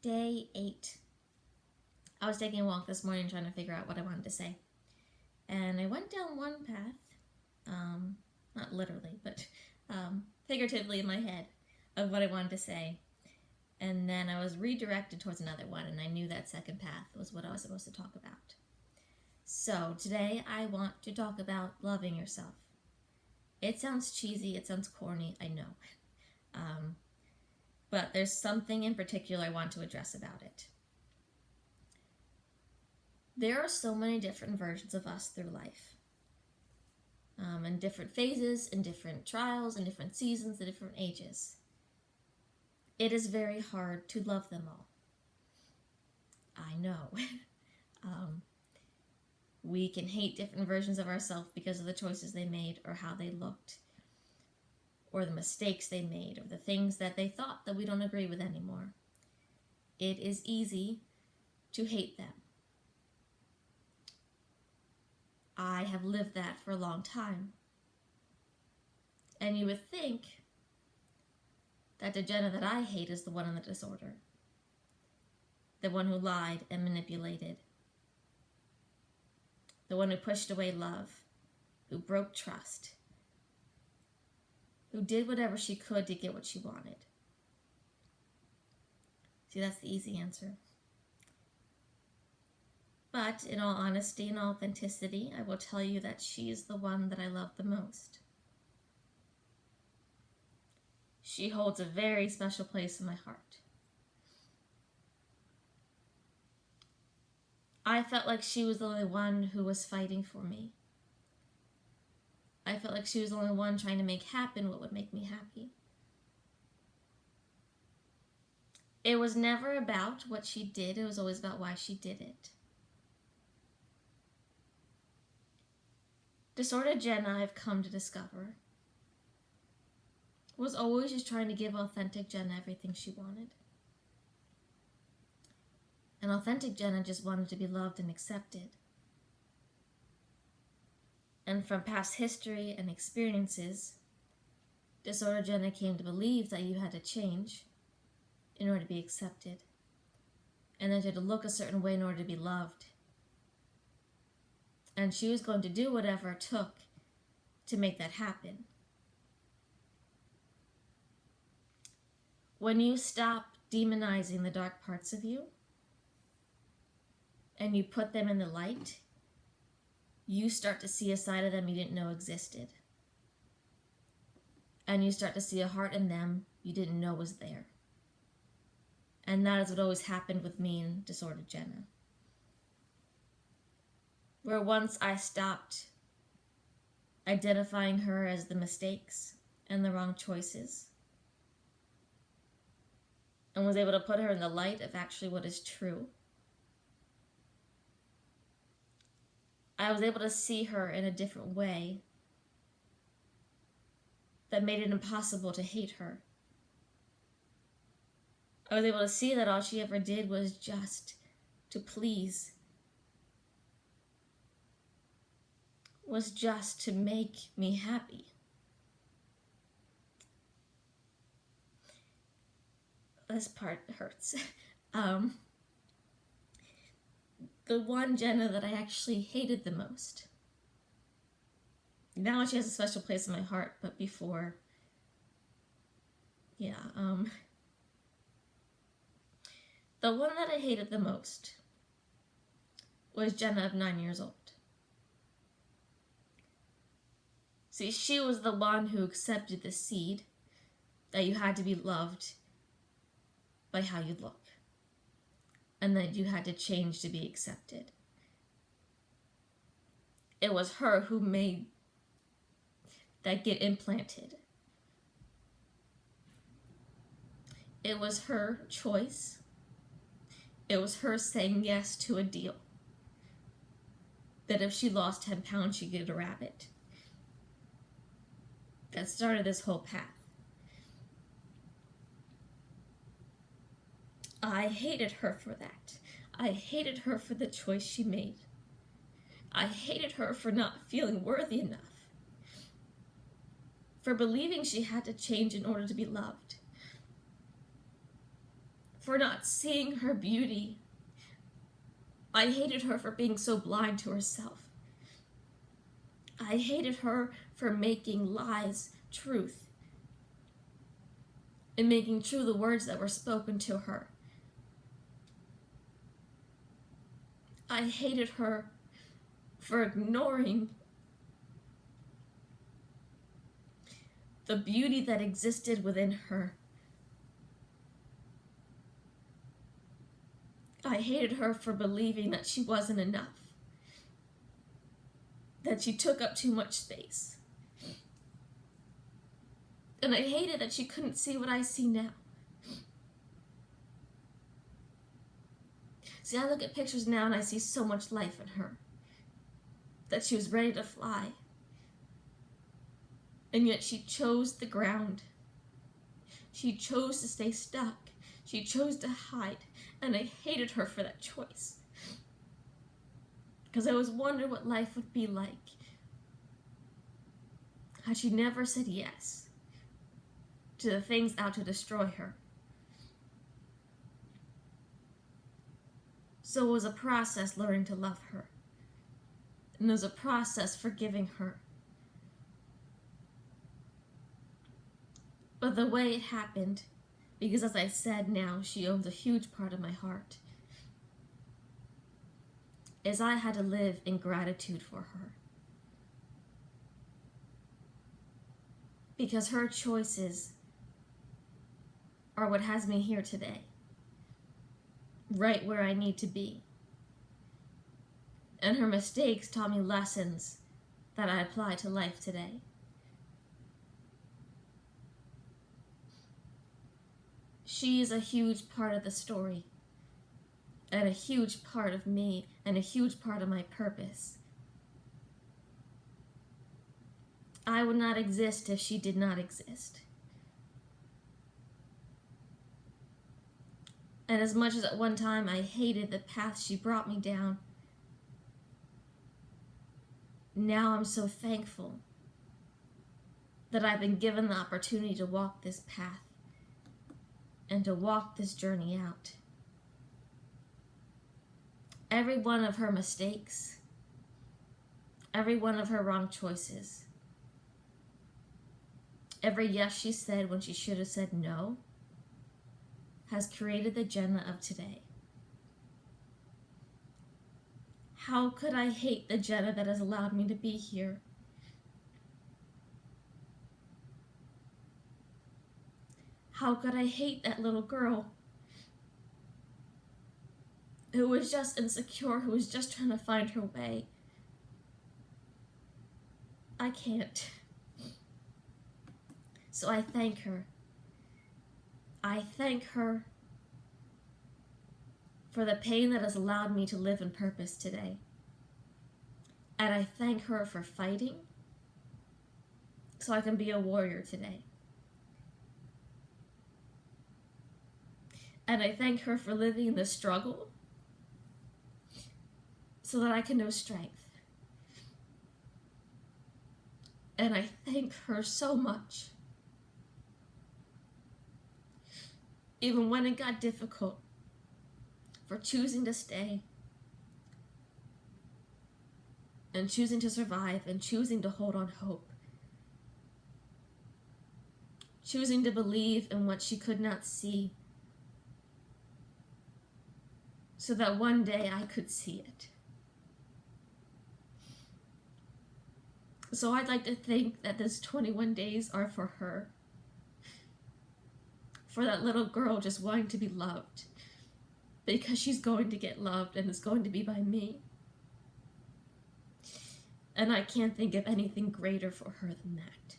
Day 8. I was taking a walk this morning trying to figure out what I wanted to say. And I went down one path, not literally, but figuratively in my head, of what I wanted to say. And then I was redirected towards another one, and I knew that second path was what I was supposed to talk about. So today I want to talk about loving yourself. It sounds cheesy, it sounds corny, I know. But there's something in particular I want to address about it. There are so many different versions of us through life. In different phases, in different trials, in different seasons, in different ages. It is very hard to love them all. I know. We can hate different versions of ourselves because of the choices they made or how they looked, or the mistakes they made, or the things that they thought that we don't agree with anymore. It is easy to hate them. I have lived that for a long time. And you would think that the Jenna that I hate is the one in the disorder. The one who lied and manipulated. The one who pushed away love. Who broke trust. Who did whatever she could to get what she wanted. See, that's the easy answer. But in all honesty and authenticity, I will tell you that she is the one that I love the most. She holds a very special place in my heart. I felt like she was the only one who was fighting for me. I felt like she was the only one trying to make happen what would make me happy. It was never about what she did, it was always about why she did it. Disordered Jenna, I've come to discover, was always just trying to give authentic Jenna everything she wanted. And authentic Jenna just wanted to be loved and accepted. And from past history and experiences, disordered Jenna came to believe that you had to change in order to be accepted. And that you had to look a certain way in order to be loved. And she was going to do whatever it took to make that happen. When you stop demonizing the dark parts of you and you put them in the light, you start to see a side of them you didn't know existed. And you start to see a heart in them you didn't know was there. And that is what always happened with me and disordered Jenna. Where once I stopped identifying her as the mistakes and the wrong choices, and was able to put her in the light of actually what is true, I was able to see her in a different way that made it impossible to hate her. I was able to see that all she ever did was just to please, was just to make me happy. This part hurts. The one Jenna that I actually hated the most. Now she has a special place in my heart, but before, the one that I hated the most was Jenna of 9 years old. See, she was the one who accepted the seed that you had to be loved by how you look, and that you had to change to be accepted. It was her who made that get implanted. It was her choice. It was her saying yes to a deal. That if she lost 10 pounds, she'd get a rabbit. That started this whole path. I hated her for that. I hated her for the choice she made. I hated her for not feeling worthy enough. For believing she had to change in order to be loved. for not seeing her beauty. I hated her for being so blind to herself. I hated her for making lies truth and making true the words that were spoken to her. I hated her for ignoring the beauty that existed within her. I hated her for believing that she wasn't enough, that she took up too much space. And I hated that she couldn't see what I see now. See, I look at pictures now and I see so much life in her, that she was ready to fly. And yet she chose the ground. She chose to stay stuck. She chose to hide. And I hated her for that choice. Because I always wondered what life would be like had she never said yes to the things out to destroy her. So it was a process learning to love her. And it was a process forgiving her. But the way it happened, because as I said now, she owns a huge part of my heart, is I had to live in gratitude for her. Because her choices are what has me here today, right where I need to be. And her mistakes taught me lessons that I apply to life today. She is a huge part of the story, and a huge part of me, and a huge part of my purpose. I would not exist if she did not exist. And as much as at one time I hated the path she brought me down, now I'm so thankful that I've been given the opportunity to walk this path and to walk this journey out. Every one of her mistakes, every one of her wrong choices, every yes she said when she should have said no, has created the Jenna of today. How could I hate the Jenna that has allowed me to be here? How could I hate that little girl who was just insecure, who was just trying to find her way? I can't. So I thank her. I thank her for the pain that has allowed me to live in purpose today. And I thank her for fighting so I can be a warrior today. And I thank her for living in the struggle so that I can know strength. And I thank her so much. Even when it got difficult, for choosing to stay and choosing to survive and choosing to hold on hope. Choosing to believe in what she could not see so that one day I could see it. So I'd like to think that this 21 days are for her. For that little girl just wanting to be loved. Because she's going to get loved and it's going to be by me. And I can't think of anything greater for her than that.